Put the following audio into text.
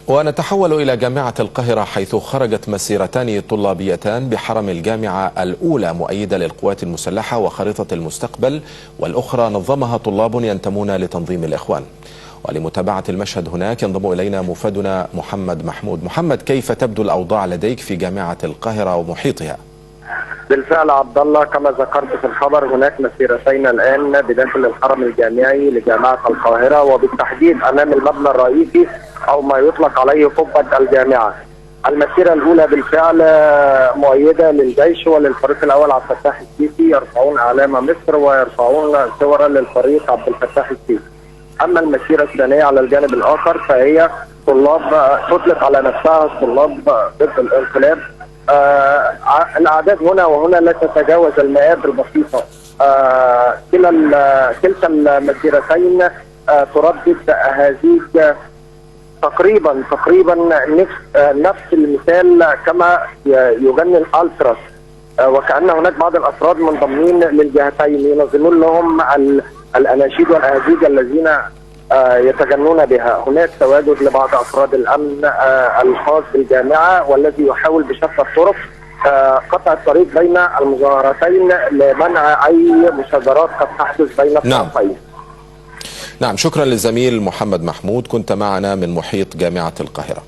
ونتحول إلى جامعة القاهرة، حيث خرجت مسيرتان طلابيتان بحرم الجامعة، الأولى مؤيدة للقوات المسلحة وخريطة المستقبل، والأخرى نظمها طلاب ينتمون لتنظيم الإخوان. ولمتابعة المشهد هناك ينضم إلينا مفادنا محمد محمود. محمد، كيف تبدو الأوضاع لديك في جامعة القاهرة ومحيطها؟ بالفعل عبد الله، كما ذكرت في الخبر، هناك مسيرتين الآن بداخل الحرم الجامعي لجامعة القاهرة، وبالتحديد أمام المبنى الرئيسي أو ما يطلق عليه قبة الجامعة. المسيرة الأولى بالفعل مؤيدة للجيش وللفريق الأول عبد الفتاح السيسي، يرفعون أعلام مصر ويرفعون صورا للفريق عبد الفتاح السيسي. أما المسيرة الثانية على الجانب الآخر فهي طلاب تطلق على نفسها الطلاب ضد الانقلاب. الأعداد هنا وهنا لا تتجاوز المئات البسيطة. كلتا المسيرتين تردد هذه تقريبا نفس المثال كما يغني الالتراس، وكأن هناك بعض الافراد منضمين للجهتين ينظمون لهم الاناشيد والاهازيج الذين يتغنون بها. هناك تواجد لبعض افراد الامن الخاص بالجامعه، والذي يحاول بشتى الطرق قطع الطريق بين المظاهرتين لمنع اي مشاجرات قد تحدث بين الطرفين. نعم، شكرا للزميل محمد محمود، كنت معنا من محيط جامعة القاهرة.